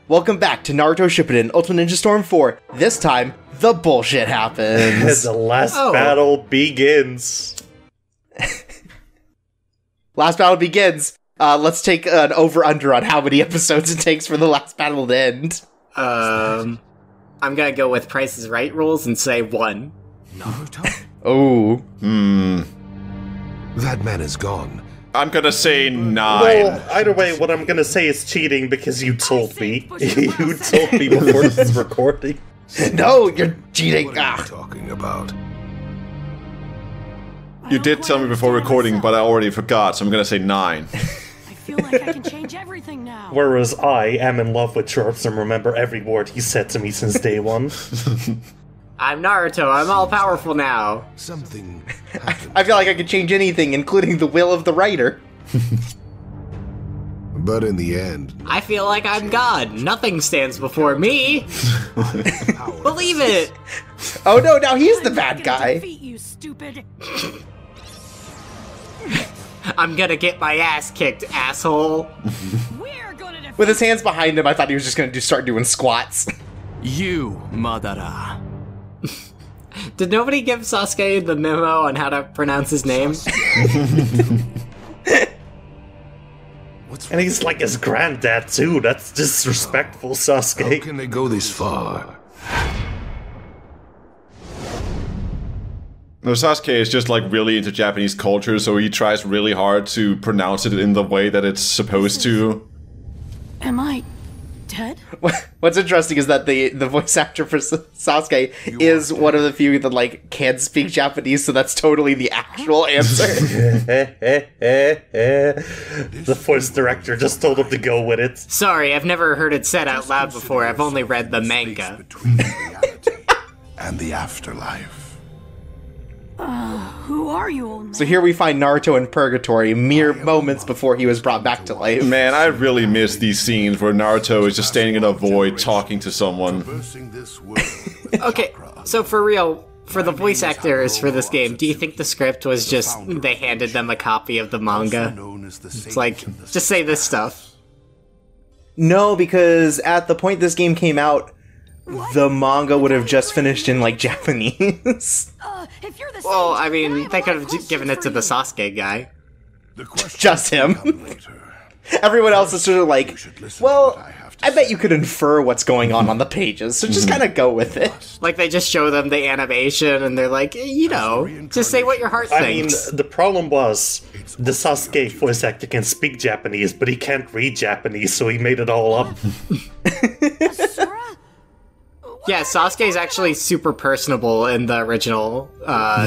Welcome back to Naruto Shippuden Ultimate Ninja Storm 4. This time, the bullshit happens. The last battle begins. Last battle begins. Let's take an over-under on how many episodes it takes for the last battle to end. I'm gonna go with Price is Right rules and say 1. Naruto? Oh. That man is gone. I'm gonna say 9. Well, either way, what I'm gonna say is cheating because you told me. You told me before this recording. No, you're cheating. What are you talking about? You did tell me before recording, but I already forgot, so I'm gonna say 9. I feel like I can change everything now. Whereas I am in love with Sharps and remember every word he said to me since day one. I'm Naruto, I'm all powerful now. Something happened. I feel like I could change anything, including the will of the writer. But in the end, I feel like I'm God. Nothing stands before me. Believe it. Oh no, now he's the bad guy. Defeat you, stupid. I'm gonna get my ass kicked, asshole. We're gonna defeat With his hands behind him, I thought he was just gonna start doing squats. You, Madara. Did nobody give Sasuke the memo on how to pronounce his name? And he's like his granddad too, that's disrespectful, how Sasuke. can they go this far? No, Sasuke is just like really into Japanese culture, so he tries really hard to pronounce it in the way that it's supposed to. Am I dead? What's interesting is that the voice actor for Sasuke is one of the few that like can speak Japanese, so that's totally the actual answer. The voice director just told him to go with it. Sorry, I've never heard it said out loud before. I've only read the manga. Between reality and the afterlife. Who are you, old man? So here we find Naruto in purgatory, mere moments before he was brought back to life. Man, I really miss these scenes where Naruto is just standing in a void talking to someone. Traversing this world with Okay, chakra. so for real, for the voice actors for this game, do you think the script was just they handed them a copy of the manga? Known as the It's like, just say this stuff. No, because at the point this game came out, the manga would have just finished in like Japanese. If you're the Well, sage, I mean, then they have a could lot of have given it to the questions Sasuke guy. The question Just him. will come later. Everyone else is sort of like, You should listen to well, what I have to I bet say. you could infer what's going on the pages, so just kind of go with it. Like, they just show them the animation, and they're like, you know, just say what your heart I mean, thinks. the problem was, the Sasuke voice actor can speak Japanese, but he can't read Japanese, so he made it all up. Sora? Yeah, Sasuke's actually super personable in the original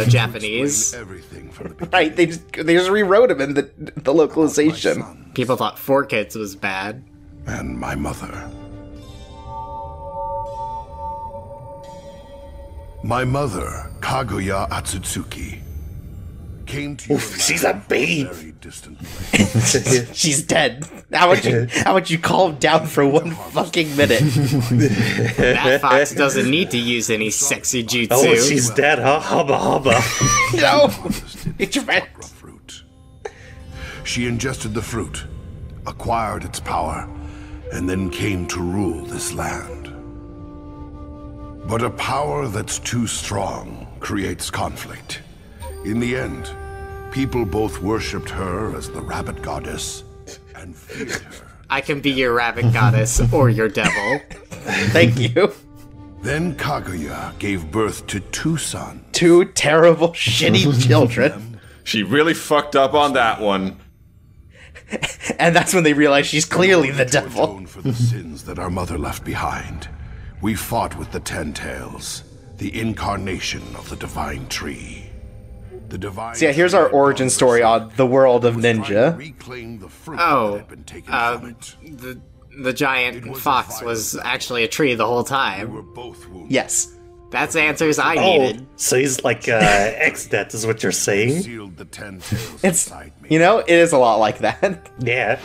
Japanese. Everything from the beginning. Right, they just rewrote him in the localization. Son People thought 4Kids was bad. and my mother. My mother, Kaguya Atsutsuki, came to your she's land a babe. from very distant place. She's dead. How about you calm down for 1 fucking minute? That fox doesn't need to use any sexy jutsu. Oh, she's dead, huh? Hubba hubba. No! Harvested It's the red. chakra fruit. She ingested the fruit, acquired its power, and then came to rule this land. But a power that's too strong creates conflict. In the end, people both worshipped her as the rabbit goddess and feared her. I can be your rabbit goddess or your devil. Thank you. Then Kaguya gave birth to 2 sons. 2 terrible, shitty children. She really fucked up on that one. And that's when they realize she's clearly the To devil. atone for the sins that our mother left behind, we fought with the Ten Tails, the incarnation of the divine tree. The divine So yeah, here's our tree origin story on the world of was trying to Ninja. reclaim the fruit Oh, that had been taken from it. The giant fox was actually a tree the whole We time. were both wounded. Yes. That's the answers I Oh, needed. so he's like ex-death is what you're saying? Sealed the Ten Tails It's, inside me. you know, it is a lot like that. Yeah.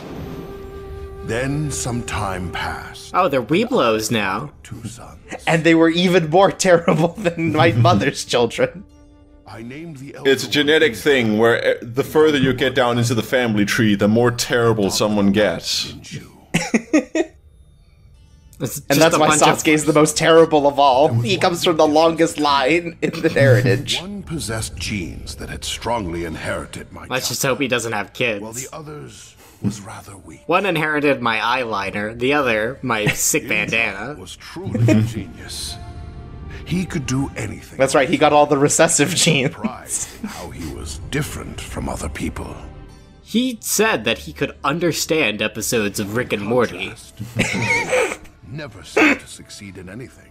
Then some time passed. Oh, they're Weeblos now. 2 sons. And they were even more terrible than my mother's children. I named the elder It's a genetic one thing where the further you get down into the family tree, the more terrible someone gets. Shinju. It's And just that's a why bunch of- Sasuke is the most terrible of all. He comes from the longest line in the heritage. One possessed genes that had strongly inherited my Let's just chakra, hope he doesn't have while the kids. others was rather weak. One inherited my eyeliner, the other my sick bandana. Was truly a genius. He could do anything. That's right, he got all the recessive genes. Pride in how he was different from other people. He said that he could understand episodes of Rick and Morty. Never seemed to succeed in anything.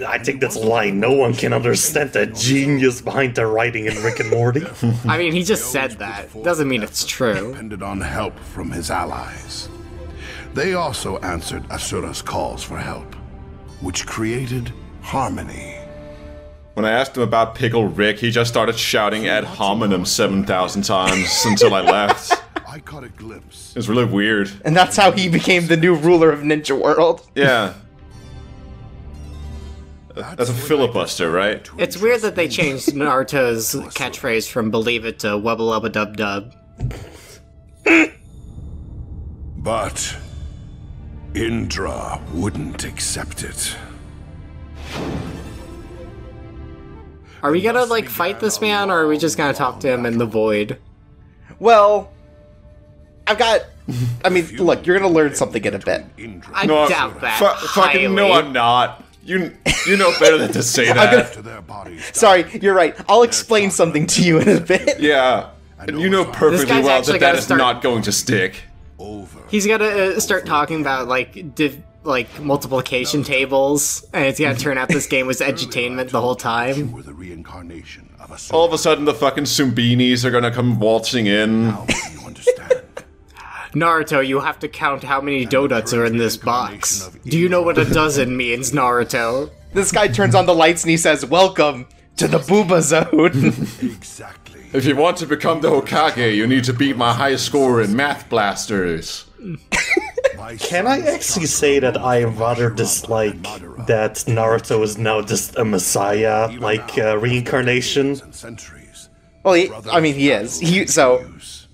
I think that's a lie. No one can understand the genius behind the writing in Rick and Morty. I mean, he just said that. Doesn't mean it's true. Depended on help from his allies. They also answered Asura's calls for help, which created harmony. When I asked him about Pickle Rick, he just started shouting ad hominem 7,000 times until I left. I caught a glimpse. It was really weird. And that's how he became the new ruler of Ninja World. Yeah. That's a filibuster, right? It's weird that they changed Naruto's catchphrase from believe it to wubba lubba dub dub. But Indra wouldn't accept it. Are we gonna, like, fight this man, or are we just gonna talk to him in the void? Well, I mean, look, you're gonna learn something in a bit. I No, doubt that. fucking no, highly. I'm not. You know better than to say that. To their bodies. Sorry, you're right. I'll explain something to you in a bit. Yeah. And you know perfectly guy's well actually that that gotta is start- not going to stick. Over. He's gotta start talking about, like multiplication tables, and it's gonna turn out this game was edutainment the whole You time. were the reincarnation of Asura. All of a sudden, the fucking Sumbinis are gonna come waltzing in. Now do you understand? Naruto, you have to count how many donuts are in this box. Do you know what a dozen means, Naruto? This guy turns on the lights and he says, "Welcome to the Booba Zone." Exactly. If you want to become the Hokage, you need to beat my high score in Math Blasters. Can I actually say that I rather dislike that Naruto is now just a messiah, like reincarnation? Centuries. Well, I mean, he is. So,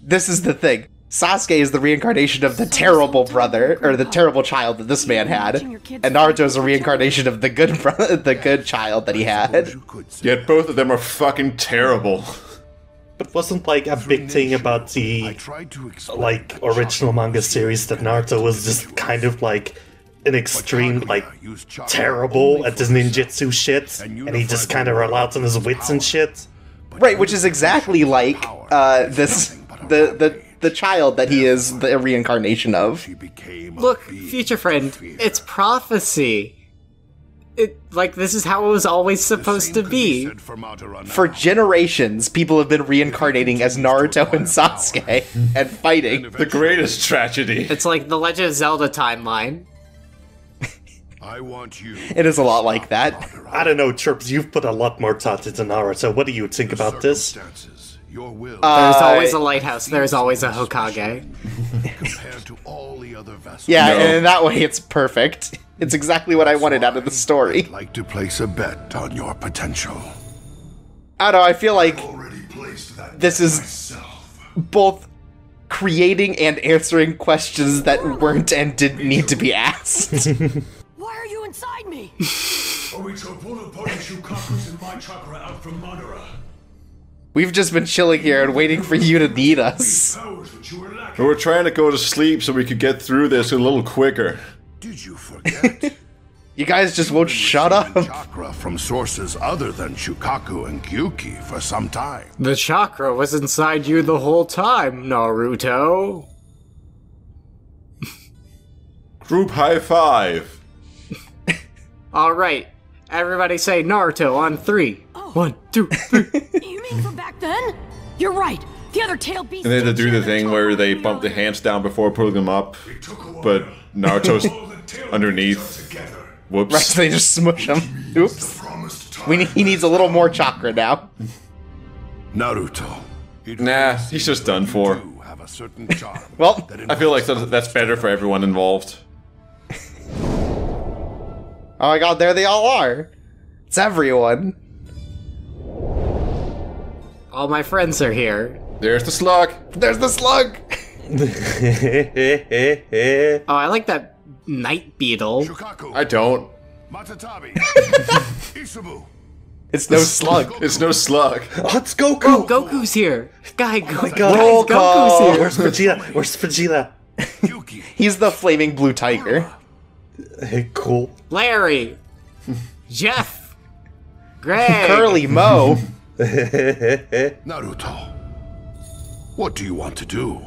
this is the thing. Sasuke is the reincarnation of the terrible brother, or the terrible child that this man had, and Naruto is a reincarnation of the good brother, the good child that he had. You could say Yet both of them are fucking terrible. But wasn't like a big thing about I the tried to explain like original manga series that Naruto was just kind of like an extreme, like terrible at this ninjutsu shit, and he just kind of relied on his wits and shit. Right, which is exactly like the child that he is the reincarnation of. he became Look, future friend, it's prophecy. This is how it was always supposed to be. For generations, people have been reincarnating as Naruto and Sasuke and fighting. The greatest tragedy. It's like the Legend of Zelda timeline. I want you. It is a lot like that. I don't know, Chirps, you've put a lot more thought into Naruto. What do you think about this? Circumstances, your will There's always a lighthouse, there's always a Hokage. compared to all the other vessels. Yeah, No. and in that way, it's perfect. It's exactly what I wanted out of the story. I'd like to place a bet on your potential. I don't know, I feel like Already placed that this is both creating and answering questions that weren't and didn't need to be asked. Why are you inside me? We took one of Shukaku's and my chakra out from Madara. We've just been chilling here and waiting for you to need us. Powers which you were We lacking. were trying to go to sleep so we could get through this a little quicker. Did you forget? You guys just won't shut up. Chakra from sources other than Shukaku and Gyuki for some time. The chakra was inside you the whole time, Naruto. Group high five. Alright, everybody say Naruto on 3. 1, 2, 3. You mean from back then? You're right. The other tail beast. And they had to do the thing where they bump the hands down before putting them up, but Naruto's underneath. Together. Right, Whoops. so they just smush him. Oops. Promised He needs a little more chakra now. Naruto. It Nah, really he's seems just done you for. do have a certain charm Well, that I feel like that's better for everyone involved. oh my god, there they all are. It's everyone. All my friends are here. There's the slug. There's the slug. Oh, I like that Night Beetle. Shukaku. I don't. Matatabi. Isabu. It's no slug. It's no slug. Oh, it's Goku! Oh, Goku's here. God. Roll call. Goku's here. Where's Vegeta? Where's Vegeta? Yuki. He's the flaming blue tiger. Hey, cool. Larry. Jeff. Greg. Curly Mo. Naruto. What do you want to do?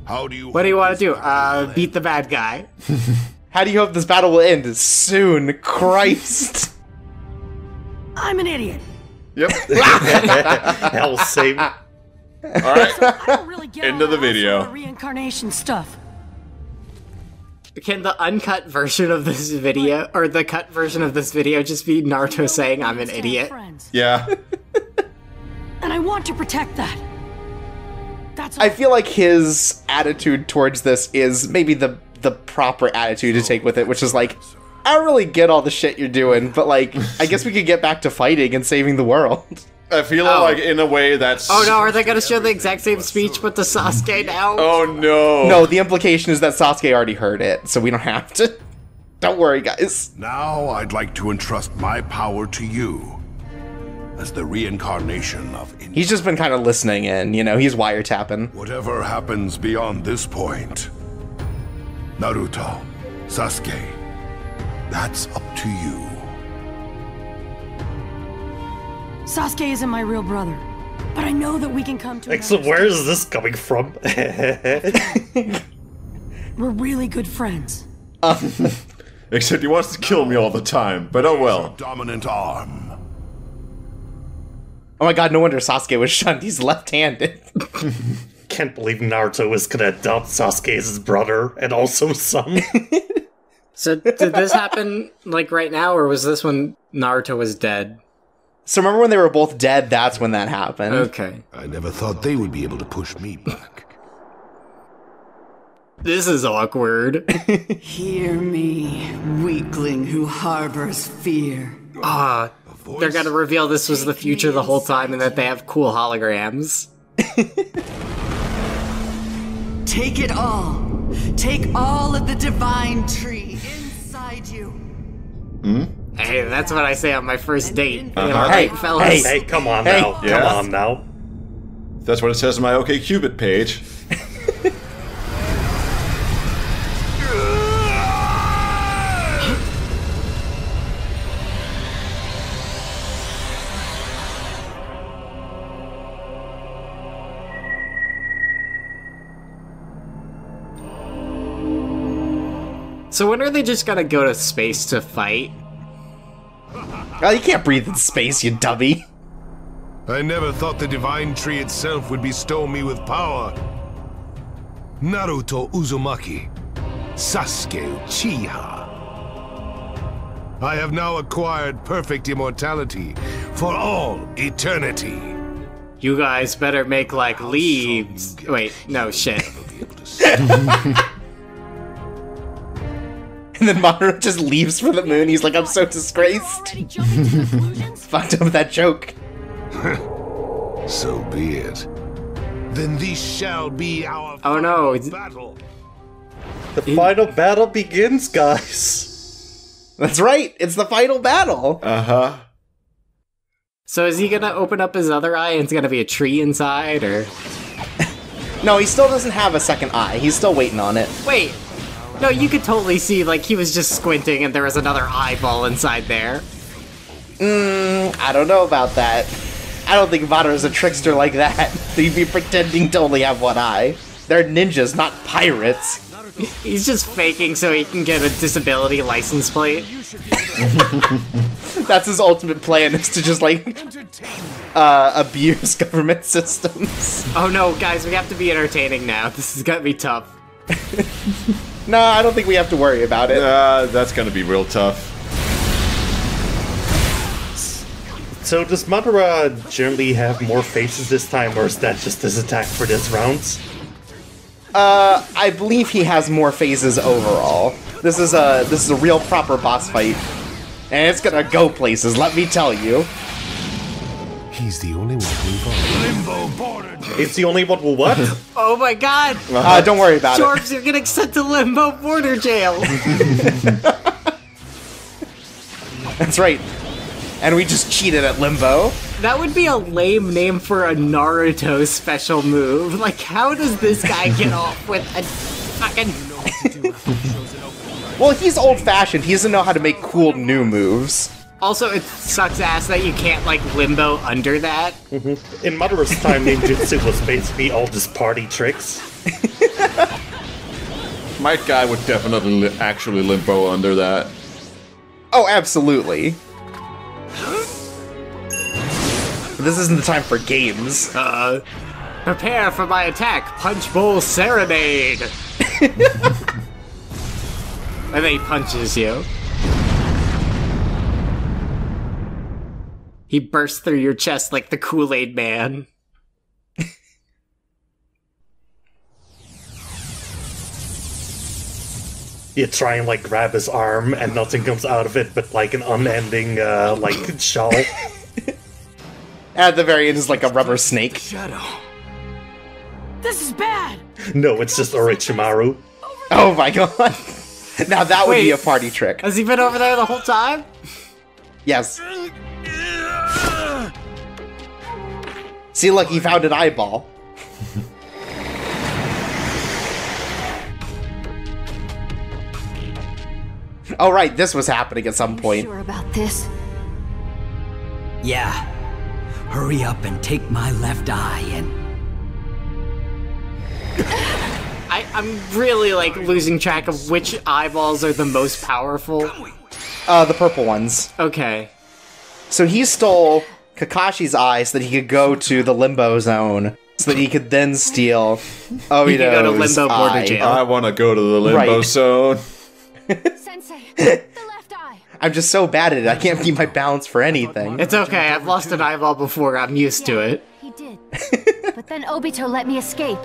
How do you... What do you want to do? Beat the bad guy. How do you hope this battle will end? Soon. Christ. I'm an idiot. Yep. Hell, same. All right. I don't really get End of the all that video. sort of reincarnation stuff. Can the uncut version of this video, or the cut version of this video, just be Naruto saying I'm an idiot? Friends. Yeah. And I want to protect that. That's all. I feel like his attitude towards this is maybe the proper attitude to take with it, which is like, I don't really get all the shit you're doing, but like, I guess we could get back to fighting and saving the world. I feel like in a way that's... Oh no, are they gonna show the exact same speech but to Sasuke now? Oh no. No, the implication is that Sasuke already heard it, so we don't have to. Don't worry, guys. Now I'd like to entrust my power to you as the reincarnation of... He's just been kind of listening in, you know, he's wiretapping. Whatever happens beyond this point, Naruto, Sasuke, that's up to you. Sasuke isn't my real brother, but I know that we can come to. So where is this coming from? We're really good friends. Except he wants to kill me all the time, but oh well. Dominant arm. Oh my god, no wonder Sasuke was shunned, he's left-handed. Can't believe Naruto is gonna adopt Sasuke as his brother and also son. So did this happen like right now, or was this when Naruto was dead? So remember when they were both dead, that's when that happened. Okay. I never thought they would be able to push me back. This is awkward. Hear me, weakling who harbors fear. They're gonna reveal this was the future the whole time and that they have cool holograms. Take it all. Take all of the divine tree inside you. Hey, that's what I say on my first date. You know, Hey, right, fellas? Hey, come on Hey. now. Yeah. Come on now. That's what it says on my OkCupid page. So when are they just gonna go to space to fight? Oh, you can't breathe in space, you dummy. I never thought the divine tree itself would bestow me with power. Naruto Uzumaki, Sasuke Uchiha. I have now acquired perfect immortality for all eternity. You guys better make like leaves. Wait, no shit. And then Madara just leaves for the moon, he's like, I'm so disgraced. Already jumping to conclusions? Fucked up with that joke. So be it. Then this shall be our Oh no, battle. The final battle begins, guys. That's right, it's the final battle. Uh-huh. so is he gonna open up his other eye and it's gonna be a tree inside, or? No, he still doesn't have a second eye, he's still waiting on it. Wait, no, you could totally see, like, he was just squinting and there was another eyeball inside there. I don't know about that. I don't think Madara's a trickster like that. He'd be pretending to only have one eye. They're ninjas, not pirates. He's just faking so he can get a disability license plate. That's his ultimate plan, is to just, like, abuse government systems. Oh no, guys, we have to be entertaining now. This is gonna be tough. No, I don't think we have to worry about it. That's gonna be real tough. So does Madara generally have more faces this time, or is that just his attack for this round? I believe he has more phases overall. This is a real proper boss fight. And it's gonna go places, let me tell you. He's the only one who involved. Limbo border. It's the only one who what? Oh my god! Don't worry about Dwarves are getting sent to Limbo Border Jail! That's right. And we just cheated at Limbo. That would be a lame name for a Naruto special move. Like, how does this guy get off with a fucking... Well, he's old-fashioned. He doesn't know how to make cool new moves. Also, it sucks ass that you can't, like, limbo under that. In Madara's time, ninjutsu was basically all just party tricks. My guy would definitely actually limbo under that. Oh, absolutely. This isn't the time for games. Prepare for my attack, Punch Bowl Serenade! And then he punches you. He bursts through your chest like the Kool-Aid Man. You try and like grab his arm and nothing comes out of it but like an unending like shawl. At the very end is like a rubber snake. Shadow. This is bad! No, it's just Orochimaru. Oh my god. Now that would be Wait. a party trick. Has he been over there the whole time? Yes. See, look, he found an eyeball. Oh right, this was happening at some point. Sure about this? Yeah. Hurry up and take my left eye and... I'm really, like, losing track of which eyeballs are the most powerful. The purple ones. Okay. So he stole Kakashi's eye so that he could go to the limbo zone, so that he could then steal Obito's He could go to limbo border eye. jail. I want to go to the limbo Right. zone. Sensei, the left eye. I'm just so bad at it, I can't keep my balance for anything. It's okay, I've lost an eyeball before, I'm used to it. He did. But then Obito let me escape.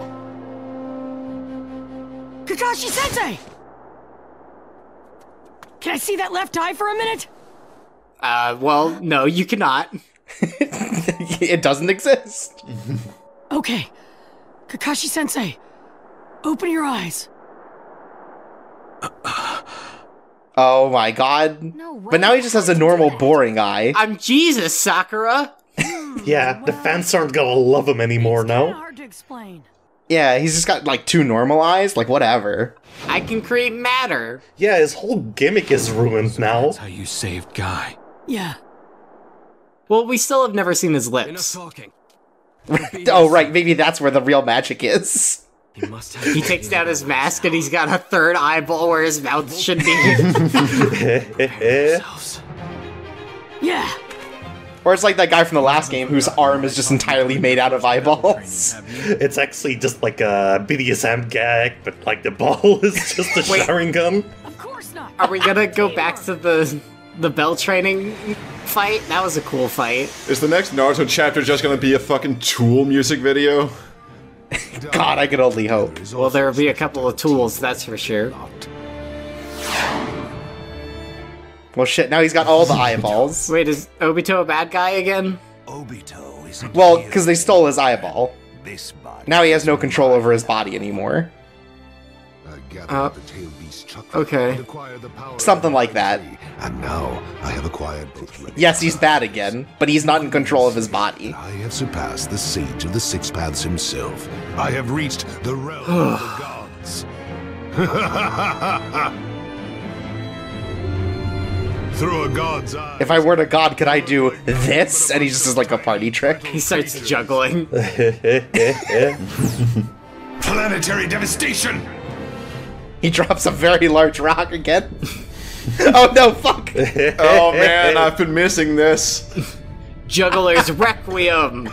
Kakashi Sensei! Can I see that left eye for a minute? Well, no, you cannot. It doesn't exist. Okay. Kakashi Sensei, open your eyes. Oh my god. No way. But now he just has a normal, boring eye. I'm Jesus, Sakura! Yeah, the fans aren't gonna love him anymore It's kinda now. hard to explain. Yeah, he's just got like two normal eyes, like whatever. I can create matter. Yeah, his whole gimmick is ruined now. That's how you saved Guy. Yeah. Well, we still have never seen his Enough lips. talking. Oh right, maybe that's where the real magic is. He must have. He takes down his mask and he's got a third eyeball where his mouth should be. themselves. Yeah. Or it's like that guy from the last game whose arm is just entirely made out of eyeballs. It's actually just like a BDSM gag, but like the ball is just a Wait. Sharingan. Of course not. Are we gonna go back to the bell training fight? That was a cool fight. Is the next Naruto chapter just gonna be a fucking Tool music video? God, I could only hope. Well, there will be a couple of tools, that's for sure. Well shit, now he's got all the eyeballs. Wait, is Obito a bad guy again? Obito is Well, because they stole his eyeball. this body. Now he has no control over his body anymore. I gathered the tail beast chakra okay. and acquired the power Something of like that. tree, and now I have acquired both remedies. Yes, he's bad again, but he's not in control of his body. I have surpassed the sage of the six paths himself. I have reached the realm of the gods. Through a god's eye. If I were a god, could I do this? And he just is like a party trick. He starts juggling. Planetary devastation! He drops a very large rock again. Oh no, fuck! Oh man, I've been missing this. Juggler's Requiem!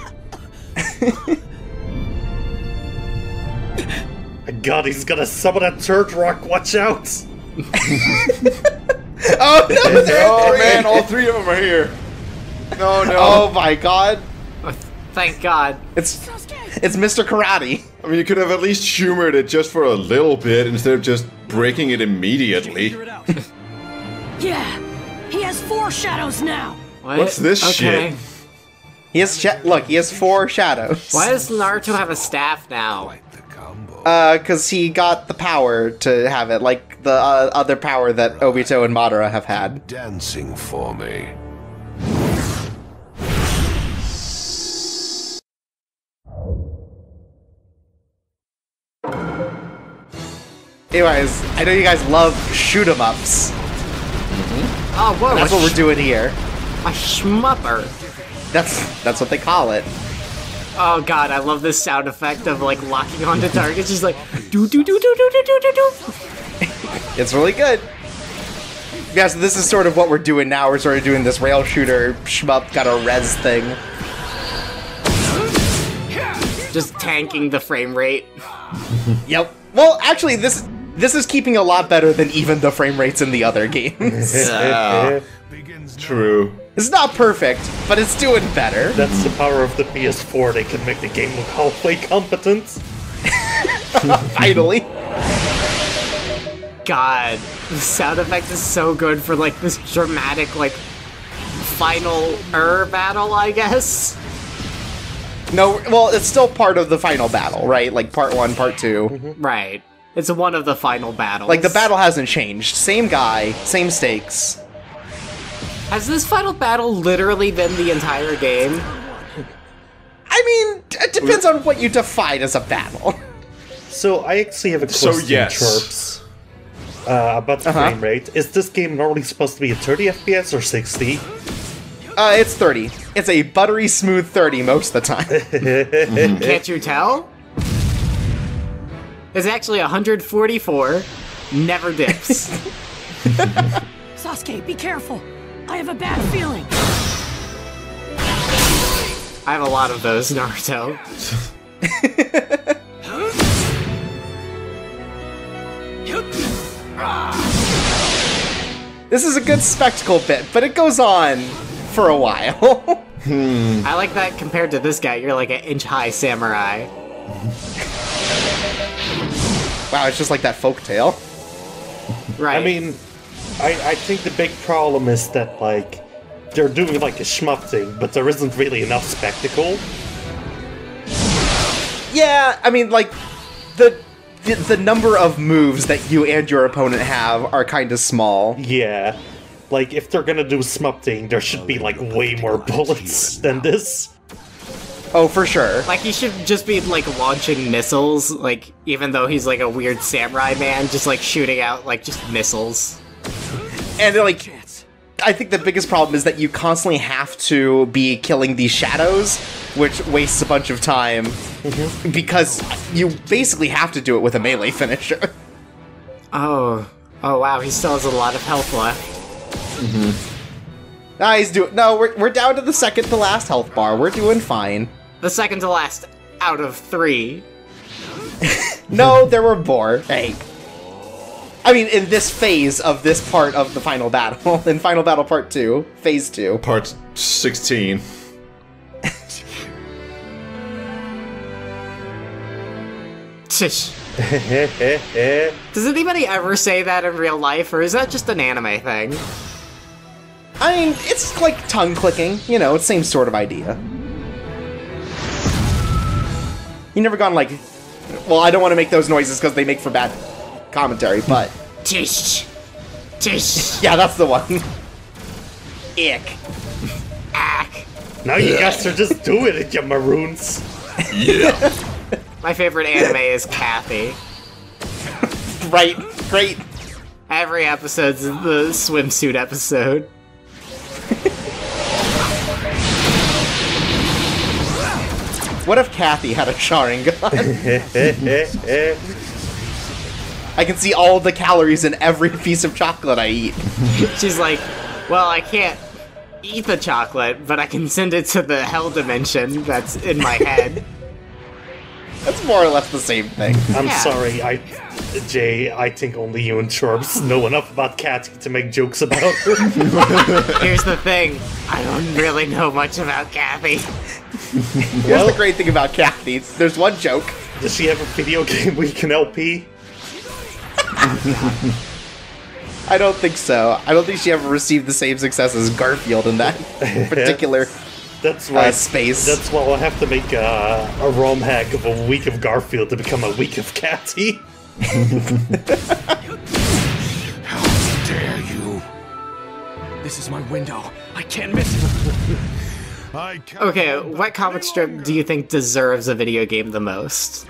God, he's gonna summon a third rock, watch out! Oh no, there are Oh three! man, all three of them are here. No, no. Oh my god. Oh, thank God. It's Mr. Karate. I mean, you could have at least humored it just for a little bit instead of just breaking it immediately. Yeah. He has 4 shadows now. What? What's this okay. shit? He has look, he has 4 shadows. Why does Naruto have a staff now? Because he got the power to have it, like the other power that Obito and Madara have had. Dancing for me. Anyways, I know you guys love shoot 'em ups. Oh, whoa! That's what we're doing here. A shmupper. That's what they call it. Oh god, I love this sound effect of like locking onto targets. Just like do do do do do do do do do. It's really good. Yeah, so this is sort of what we're doing now. We're sort of doing this rail shooter shmup, got a res thing. Just tanking the frame rate. Yep. Well, actually, this is keeping a lot better than even the frame rates in the other games. Yeah. True. It's not perfect, but it's doing better. That's the power of the PS4. They can make the game look halfway competent. Finally. God, the sound effect is so good for like this dramatic like final battle, I guess. No, well, it's still part of the final battle, right? Like part 1, part 2. Right. It's one of the final battles. Like the battle hasn't changed. Same guy, same stakes. Has this final battle literally been the entire game? I mean, it depends on what you define as a battle. So I actually have a question, Chirps, about the frame rate. Is this game normally supposed to be at 30 FPS or 60? It's 30. It's a buttery smooth 30 most of the time. Can't you tell? It's actually 144. Never dips. Sasuke, be careful. I have a bad feeling. I have a lot of those, Naruto. This is a good spectacle bit, but it goes on for a while. I like that compared to this guy, you're like an inch-high samurai. Wow, it's just like that folktale. Right. I mean, I think the big problem is that, like, they're doing, like, a shmup thing, but there isn't really enough spectacle. Yeah, I mean, like, the number of moves that you and your opponent have are kind of small. Yeah. Like, if they're gonna do a shmup thing, there should be, like, way more bullets than this. Oh, for sure. Like, he should just be, like, launching missiles, like, even though he's, like, a weird samurai man, just, like, shooting out, like, just missiles. And, like, I think the biggest problem is that you constantly have to be killing these shadows, which wastes a bunch of time, because you basically have to do it with a melee finisher. Oh wow, he still has a lot of health left. No, we're down to the second to last health bar. We're doing fine. The second to last out of 3. No, there were more. Hey. I mean, in this phase of this part of the final battle, in Final Battle Part 2, Phase 2. Part 16. Does anybody ever say that in real life, or is that just an anime thing? I mean, it's like tongue clicking, you know, it's same sort of idea. You never gone like, well, I don't want to make those noises because they make for bad commentary, but... Tish. Tish. Yeah, that's the one. Ick. Ack. Now you guys are just doing it, you maroons. Yeah. My favorite anime is Kathy. Right, great. Every episode's the swimsuit episode. What if Kathy had a Sharingan? I can see all the calories in every piece of chocolate I eat. She's like, well, I can't eat the chocolate, but I can send it to the hell dimension that's in my head. That's more or less the same thing. I'm sorry, Jay, I think only you and Chorps know enough about Kathy to make jokes about her. Here's the thing, I don't really know much about Kathy. Here's the great thing about Kathy. There's one joke. Does she have a video game week in LP? I don't think so. I don't think she ever received the same success as Garfield in that particular That's right. Space. That's why we'll have to make a ROM hack of a week of Garfield to become a week of Catty. How dare you? This is my window. I can't miss it. Okay, what comic strip do you think deserves a video game the most?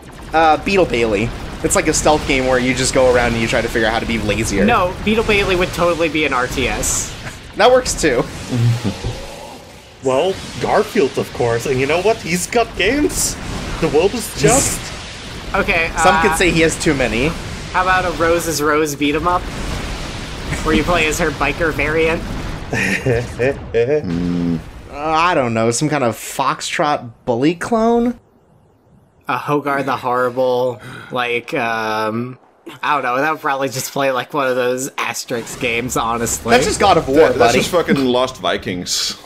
Beetle Bailey. It's like a stealth game where you just go around and you try to figure out how to be lazier. No, Beetle Bailey would totally be an RTS. That works too. Well, Garfield, of course, and you know what? He's got games. The world is just. Okay, Some could say he has too many. how about a Rose is Rose beat 'em up? Where you play as her biker variant? I don't know, some kind of Foxtrot bully clone? A Hogar the Horrible, like, I don't know, that would probably just play like one of those Asterix games, honestly. That's just God of War, That's buddy. just fucking Lost Vikings.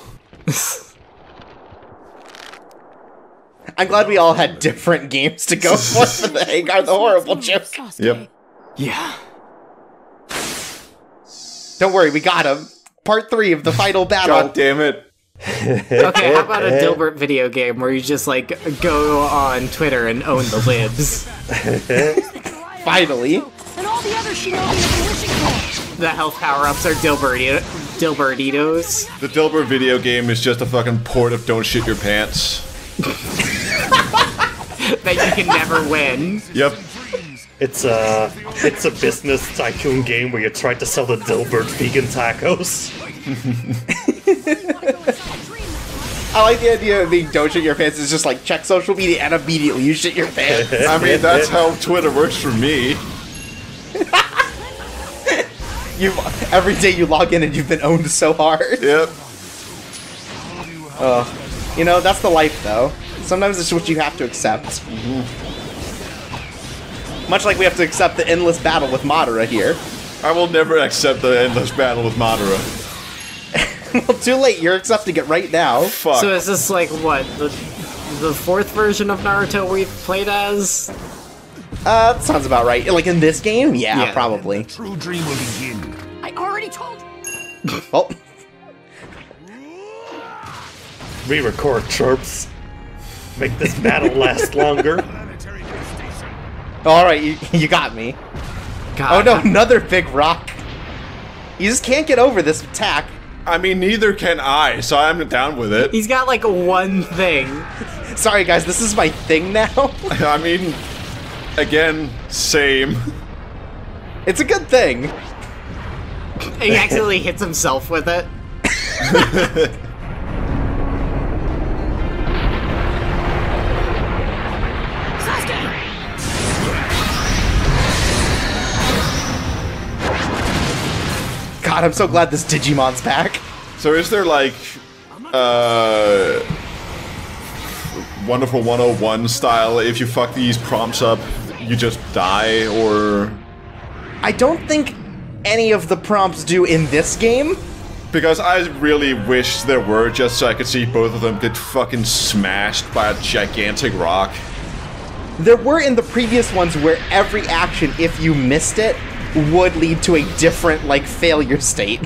I'm glad we all had different games to go for the Hagar the Horrible joke. Yep. Yeah. Don't worry, we got him. Part 3 of the final battle. God damn it. Okay, how about a Dilbert video game where you just, like, go on Twitter and own the libs? Finally. And all the other shinobi have been wishing for. The health power-ups are Dilbertitos. The Dilbert video game is just a fucking port of Don't Shit Your Pants. That you can never win. Yep. It's a business tycoon game where you try to sell the Dilbert vegan tacos. I like the idea of being don't shit your pants. It's just like check social media and immediately you shit your pants. I mean, that's how Twitter works for me. Every day you log in and you've been owned so hard. Yep. You know, that's the life though. Sometimes it's what you have to accept. Much like we have to accept the endless battle with Madara here. I will never accept the endless battle with Madara. Well, too late. You're accepting it right now. Fuck. So is this like, what, the 4th version of Naruto we've played as? That sounds about right. Like in this game? Yeah, Yeah. probably. True dream will begin. I already told you. Well, Re-record chirps. Make this battle last longer. alright, you got me. God, Oh no, another big rock. You just can't get over this attack. I mean, neither can I, so I'm down with it. He's got like one thing. Sorry guys, this is my thing now. I mean, again, same. It's a good thing. He accidentally hits himself with it. God, I'm so glad this Digimon's back. So is there like, Wonderful 101 style, if you fuck these prompts up, you just die, or... I don't think any of the prompts do in this game. Because I really wish there were, just so I could see both of them get fucking smashed by a gigantic rock. There were in the previous ones where every action, if you missed it, would lead to a different, like, failure state.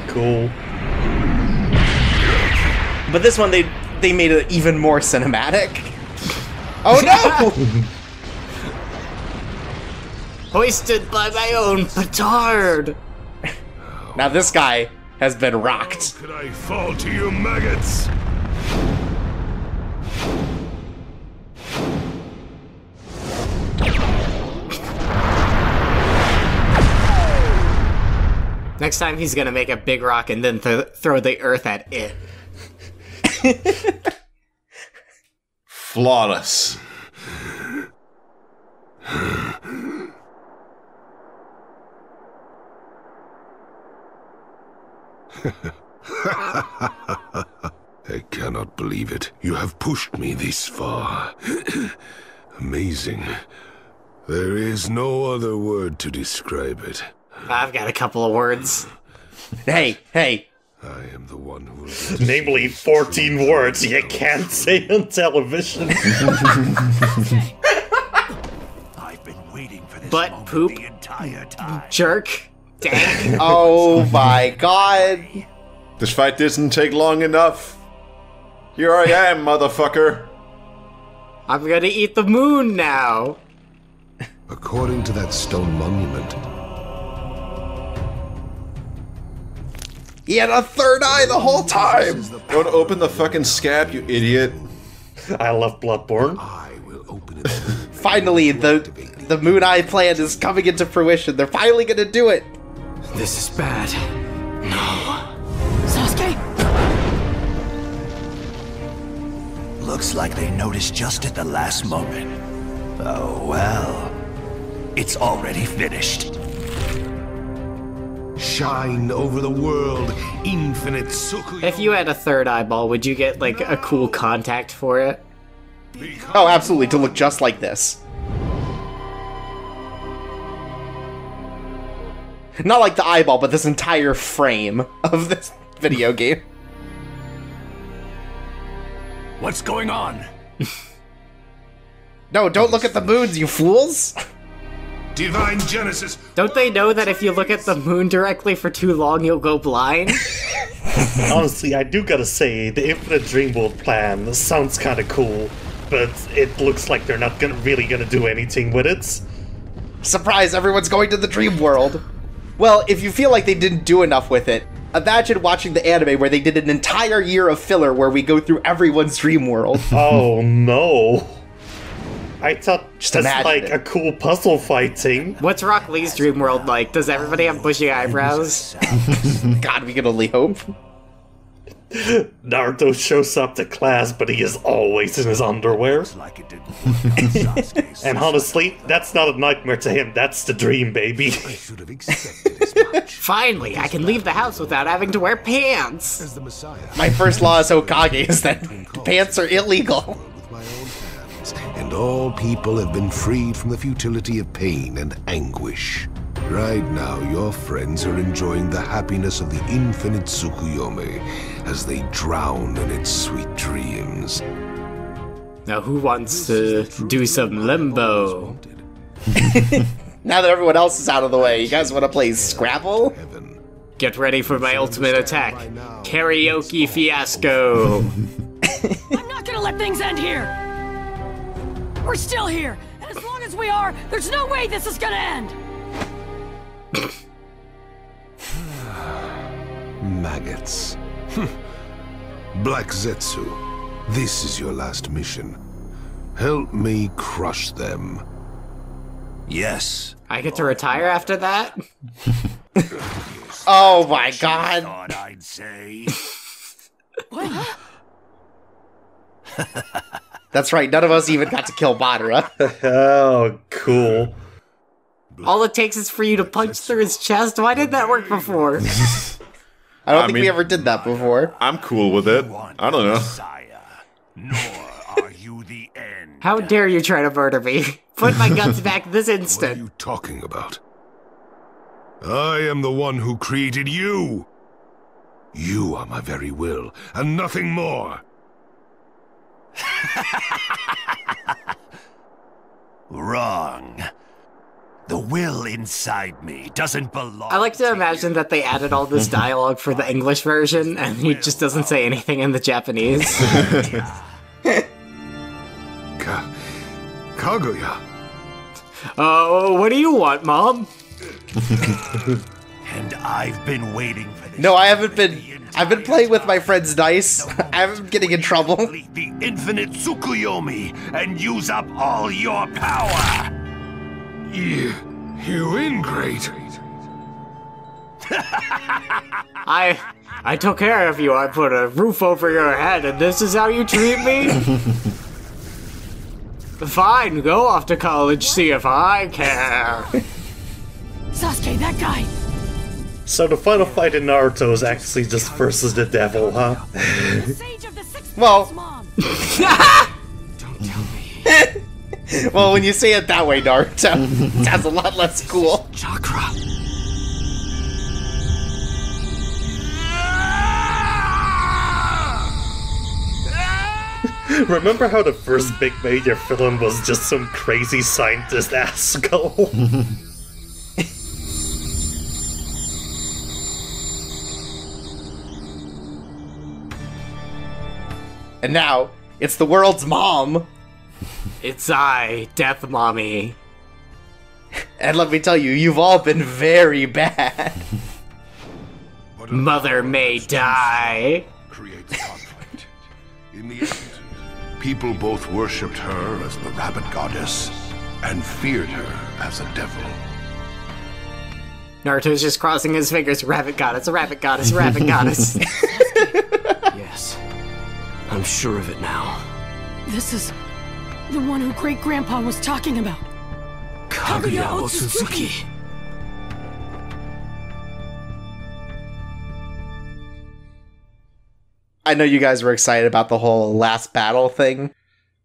Cool. But this one, they made it even more cinematic. Oh no! Hoisted by my own petard. Now this guy has been rocked. Could I fall to you, maggots? Next time he's gonna make a big rock and then throw the earth at it. Flawless. I cannot believe it. You have pushed me this far. Amazing. There is no other word to describe it. I've got a couple of words. Hey, hey. I am the one who will... Namely 14 words you can't say on television. I've been waiting for this Butt moment poop. the entire time. Jerk. Dang. Oh my god. This fight didn't take long enough. Here I am, motherfucker. I'm gonna eat the moon now. According to that stone monument, He had a third eye the whole time! Don't open the fucking scab, you idiot. I love Bloodborne. I will open it. Finally, the Moon Eye plan is coming into fruition. They're finally gonna do it. This is bad. Sasuke? Looks like they noticed just at the last moment. Oh well. It's already finished. Shine over the world, infinite Tsukuyomi. If you had a third eyeball, would you get, like, a cool contact for it? Oh, absolutely, to look just like this. Not like the eyeball, but this entire frame of this video game. What's going on? No, don't look at the moons, you fools! Divine Genesis. Don't they know that if you look at the moon directly for too long, you'll go blind? Honestly, I do gotta say, the Infinite Dream World plan sounds kinda cool, but it looks like they're not really gonna do anything with it. Surprise, everyone's going to the dream world! Well, if you feel like they didn't do enough with it, imagine watching the anime where they did an entire year of filler where we go through everyone's dream world. Oh no. I thought Just that's imagine like it. a cool puzzle fighting. What's Rock Lee's dream world like? Does everybody have bushy eyebrows? God, we can only hope. Naruto shows up to class, but he is always in his underwear. Like it didn't. And honestly, that's not a nightmare to him, that's the dream, baby. Should have expected as much. Finally, I can leave the house without having to wear pants! As the Messiah, My first law as Hokage is that pants are illegal. with my own hands, and all people have been freed from the futility of pain and anguish. Right now, your friends are enjoying the happiness of the infinite Tsukuyomi as they drown in its sweet dreams. Now who wants to do some limbo? Now that everyone else is out of the way, you guys want to play Scrabble? Heaven. Get ready for my ultimate attack. Karaoke fiasco! I'm not gonna let things end here! We're still here, and as long as we are, there's no way this is gonna end! Maggots. Black Zetsu, this is your last mission. Help me crush them. Yes. I get to retire after that? Oh my god. Thought I'd say. That's right, none of us even got to kill Madara. Oh, cool. All it takes is for you to punch through his chest? Why did that work before? I don't think we ever did that before. I'm cool with it. I don't know. Messiah, nor are you the end. How dare you try to murder me? Put my guts back this What are instant. you talking about? I am the one who created you. You are my very will, and nothing more. Wrong. The will inside me doesn't belong. I like to imagine that they added all this dialogue for the English version, and he just doesn't say anything in the Japanese. Kaguya. Oh, what do you want, Mom? And I've been waiting for this. No, I haven't been. I've been playing with my friend's dice. I haven't been getting in trouble. Complete the infinite Tsukuyomi and use up all your power. You ingrate. I took care of you. I put a roof over your head, and this is how you treat me? Fine, go off to college, see if I care. Sasuke, that guy! So the final fight in Naruto is actually just versus the devil, huh? The sage of the sixth Well- Mom! Well, when you say it that way, Naruto, it sounds a lot less cool. Chakra. Remember how the first big major villain was just some crazy scientist asshole? And now, it's the world's mom. It's I, Death Mommy. And let me tell you, you've all been very bad. Mother may die. Creates conflict. In the end, people both worshipped her as the rabbit goddess and feared her as a devil. Naruto's just crossing his fingers. Rabbit goddess, rabbit goddess, rabbit goddess. Yes. I'm sure of it now. This is the one who Great-Grandpa was talking about. Kaguya Otsutsuki. I know you guys were excited about the whole last battle thing.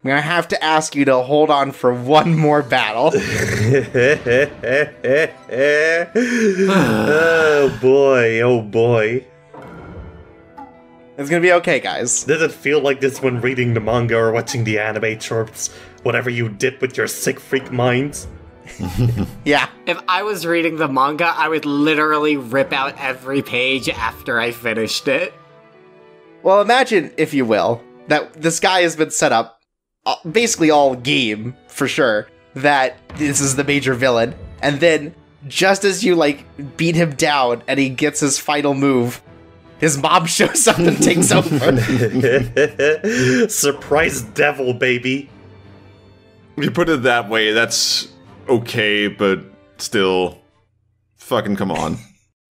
I'm gonna have to ask you to hold on for one more battle. Oh boy, oh boy. It's gonna be okay, guys. Did it feel like this when reading the manga or watching the anime, Chorps? Whatever you did with your sick freak minds? Yeah. If I was reading the manga, I would literally rip out every page after I finished it. Well, imagine, if you will, that this guy has been set up, basically all game, for sure, that this is the major villain, and then, just as you, beat him down and he gets his final move, his mom shows up and takes over. Surprise devil, baby. If you put it that way, that's okay, but still, fucking come on.